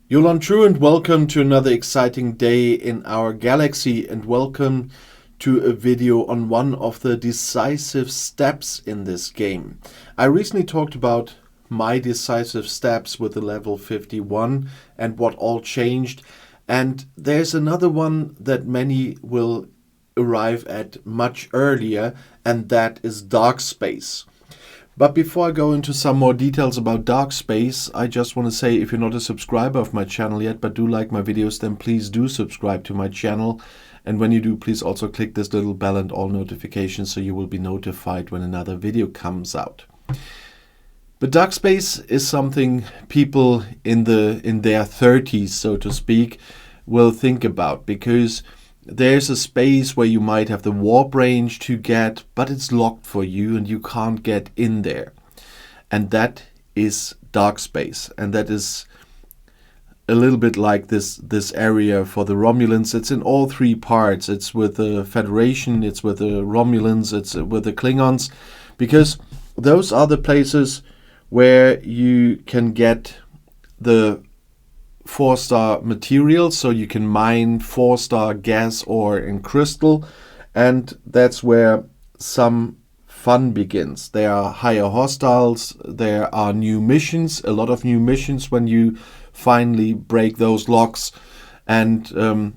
Yolan True, and welcome to another exciting day in our galaxy, and welcome to a video on one of the decisive steps in this game. I recently talked about my decisive steps with the level 51 and what all changed, and there's another one that many will arrive at much earlier, and that is dark space. But before I go into some more details about dark space, I just want to say, if you're not a subscriber of my channel yet but do like my videos, then please do subscribe to my channel. And when you do, please also click this little bell and all notifications so you will be notified when another video comes out. But dark space is something people in their 30s, so to speak, will think about, because there's a space where you might have the warp range to get, but it's locked for you and you can't get in there. And that is dark space. And that is a little bit like this area for the Romulans. It's in all three parts. It's with the Federation, it's with the Romulans, it's with the Klingons, because those are the places where you can get the 4-star material, so you can mine 4-star gas ore in crystal, and that's where some fun begins. There are higher hostiles, there are new missions, a lot of new missions when you finally break those locks, and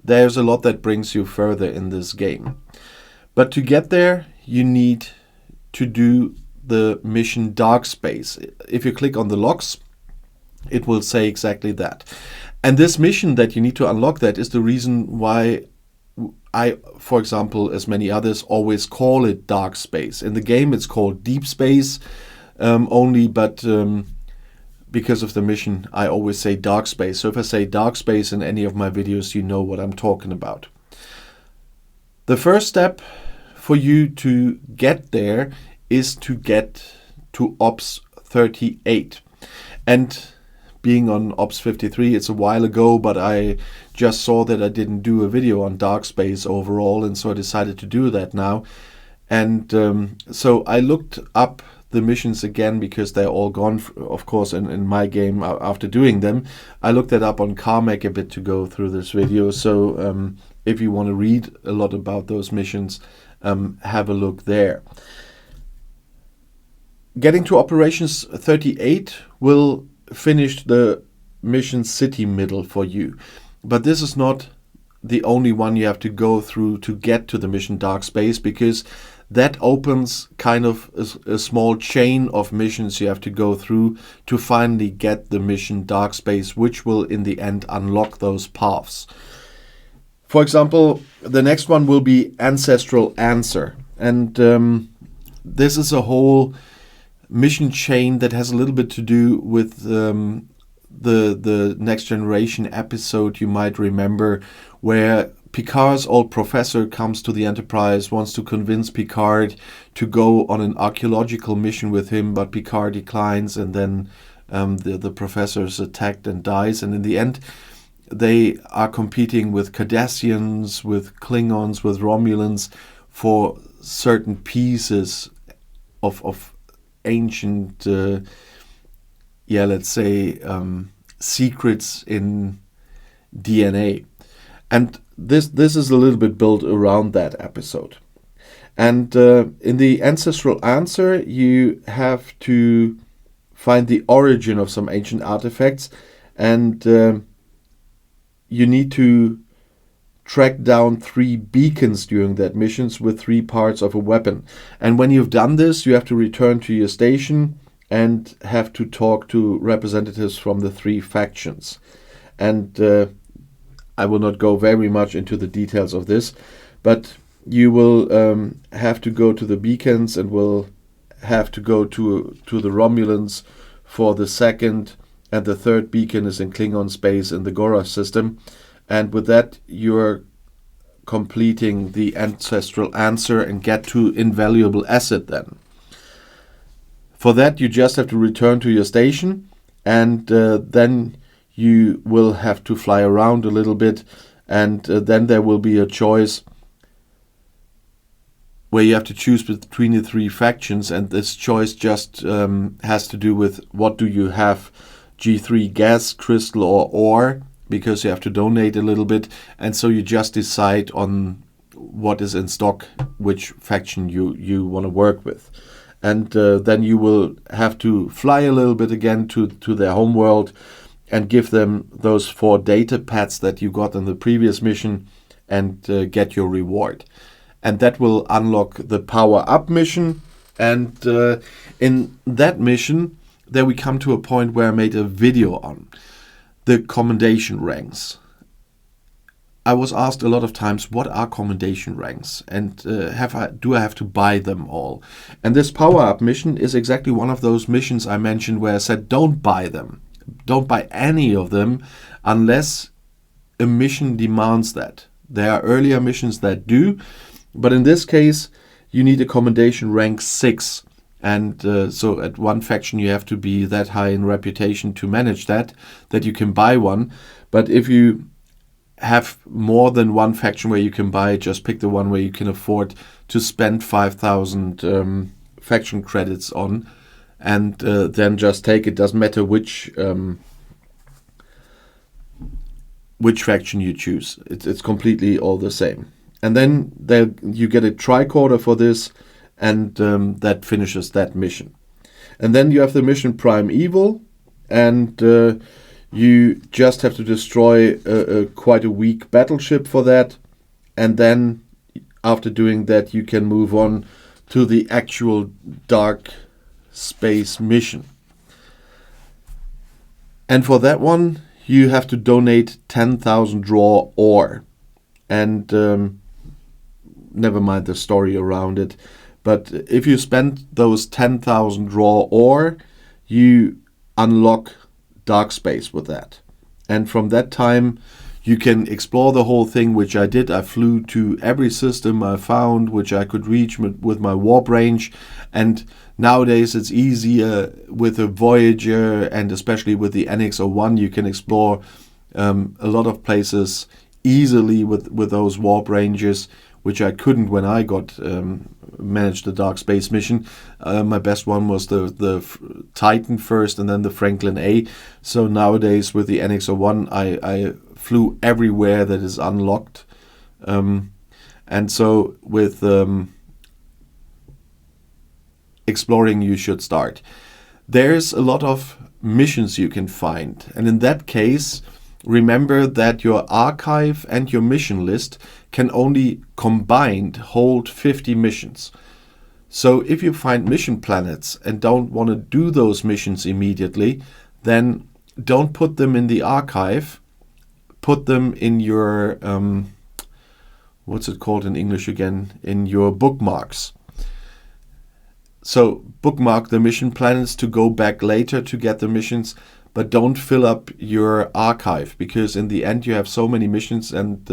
there's a lot that brings you further in this game. But to get there, you need to do the mission Dark Space. If you click on the locks, it will say exactly that. And this mission that you need to unlock, that is the reason why I, for example, as many others, always call it dark space. In the game it's called deep space only, but because of the mission I always say dark space. So if I say dark space in any of my videos, you know what I'm talking about. The first step for you to get there is to get to Ops 38. And being on Ops 53, it's a while ago, but I just saw that I didn't do a video on dark space overall, and so I decided to do that now. And so I looked up the missions again, because they're all gone, of course, in my game after doing them. I looked that up on Carmack a bit to go through this video, so if you want to read a lot about those missions, have a look there. Getting to Operations 38 will finish the mission City Middle for you. But this is not the only one you have to go through to get to the mission Dark Space, because that opens kind of a small chain of missions you have to go through to finally get the mission Dark Space, which will in the end unlock those paths. For example, the next one will be Ancestral Answer. And this is a whole mission chain that has a little bit to do with the Next Generation episode you might remember, where Picard's old professor comes to the Enterprise, wants to convince Picard to go on an archaeological mission with him, but Picard declines, and then the professor is attacked and dies, and in the end they are competing with Cardassians, with Klingons, with Romulans for certain pieces of ancient, let's say, secrets in DNA. And this is a little bit built around that episode. And in the Ancestral Answer, you have to find the origin of some ancient artifacts, and you need to track down 3 beacons during that missions with 3 parts of a weapon. And when you've done this, you have to return to your station and have to talk to representatives from the 3 factions. And I will not go very much into the details of this, but you will have to go to the beacons, and will have to go to the Romulans for the second, and the third beacon is in Klingon space in the Gora system. And with that, you're completing the Ancestral Answer and get to Invaluable Asset then. For that, you just have to return to your station, and then you will have to fly around a little bit, and then there will be a choice where you have to choose between the 3 factions, and this choice just has to do with what do you have G3 gas, crystal, or ore, because you have to donate a little bit. And so you just decide on what is in stock, which faction you want to work with. And then you will have to fly a little bit again to their homeworld and give them those 4 data pads that you got in the previous mission and get your reward. And that will unlock the power up mission. And in that mission, there we come to a point where I made a video on the commendation ranks. I was asked a lot of times, what are commendation ranks, and do I have to buy them all? And this power-up mission is exactly one of those missions I mentioned where I said, don't buy them. Don't buy any of them unless a mission demands that. There are earlier missions that do, but in this case, you need a commendation rank 6. And so at one faction you have to be that high in reputation to manage that you can buy one. But if you have more than one faction where you can buy, just pick the one where you can afford to spend 5,000 faction credits on, and then just take it. Doesn't matter which faction you choose. It's completely all the same. And then you get a tricorder for this, and that finishes that mission. And then you have the mission Prime Evil, and you just have to destroy quite a weak battleship for that. And then after doing that, you can move on to the actual dark space mission. And for that one, you have to donate 10,000 raw ore. And never mind the story around it. But if you spend those 10,000 raw ore, you unlock dark space with that. And from that time, you can explore the whole thing, which I did. I flew to every system I found, which I could reach with my warp range. And nowadays it's easier with a Voyager, and especially with the NX-01, you can explore a lot of places easily with those warp ranges, which I couldn't when I got managed the dark space mission. My best one was the Titan first, and then the Franklin A. So nowadays with the NX-01, I flew everywhere that is unlocked. And so with exploring, you should start. There's a lot of missions you can find, and in that case, remember that your archive and your mission list can only combined hold 50 missions. So if you find mission planets and don't want to do those missions immediately, then don't put them in the archive. Put them in your, what's it called in English again? In your bookmarks. So bookmark the mission planets to go back later to get the missions, but don't fill up your archive, because in the end you have so many missions, and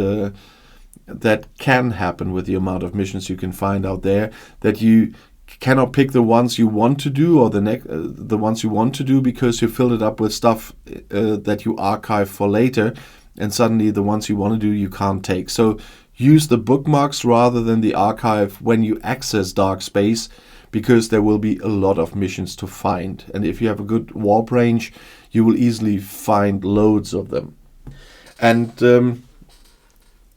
that can happen with the amount of missions you can find out there, that you cannot pick the ones you want to do, or the ones you want to do, because you filled it up with stuff that you archive for later, and suddenly the ones you want to do you can't take. So use the bookmarks rather than the archive when you access dark space, because there will be a lot of missions to find. And if you have a good warp range, you will easily find loads of them. And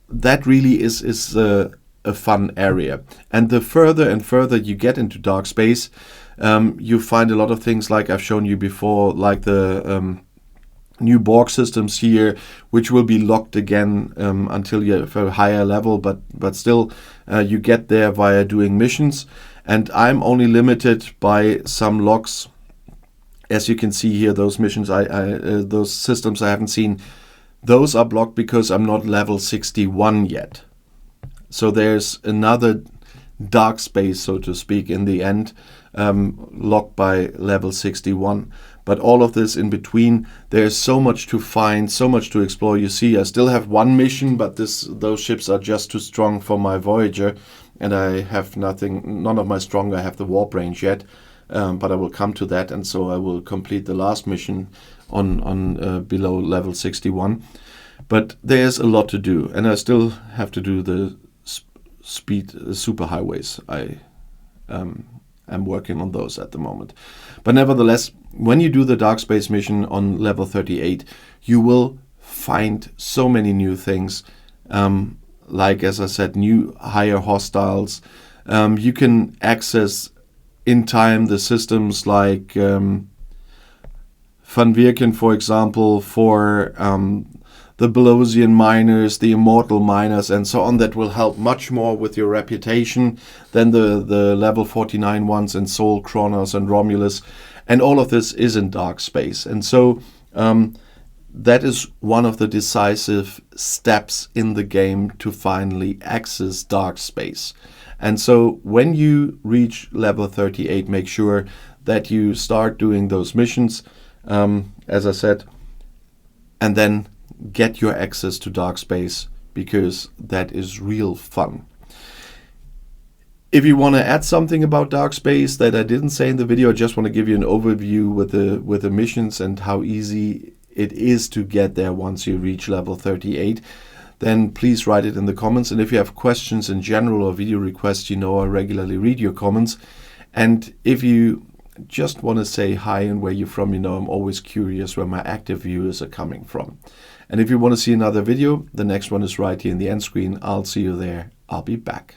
that really is a fun area. And the further and further you get into dark space, you find a lot of things like I've shown you before, like the new Borg systems here, which will be locked again until you have a higher level, but still you get there via doing missions. And I'm only limited by some locks. As you can see here, those missions, those systems I haven't seen, those are blocked because I'm not level 61 yet. So there's another dark space, so to speak, in the end, locked by level 61. But all of this in between, there's so much to find, so much to explore. You see, I still have one mission, but those ships are just too strong for my Voyager, and I have none of my stronger have the warp range yet. But I will come to that, and so I will complete the last mission on below level 61. But there's a lot to do, and I still have to do the speed superhighways I'm working on those at the moment. But nevertheless, when you do the dark space mission on level 38, you will find so many new things. Like, as I said, new higher hostiles. You can access in time the systems like Van Wirken, for example, for the Belosian miners, the immortal miners, and so on, that will help much more with your reputation than the level 49 ones in Sol, Kronos, and Romulus. And all of this is in dark space. And so that is one of the decisive steps in the game to finally access dark space. And so when you reach level 38, make sure that you start doing those missions, as I said, and then get your access to dark space, because that is real fun. If you want to add something about dark space that I didn't say in the video, I just want to give you an overview with the missions and how easy it is to get there once you reach level 38, then please write it in the comments. And if you have questions in general or video requests, I regularly read your comments. And if you just want to say hi and where you're from, I'm always curious where my active viewers are coming from. And if you want to see another video, the next one is right here in the end screen. I'll see you there. I'll be back.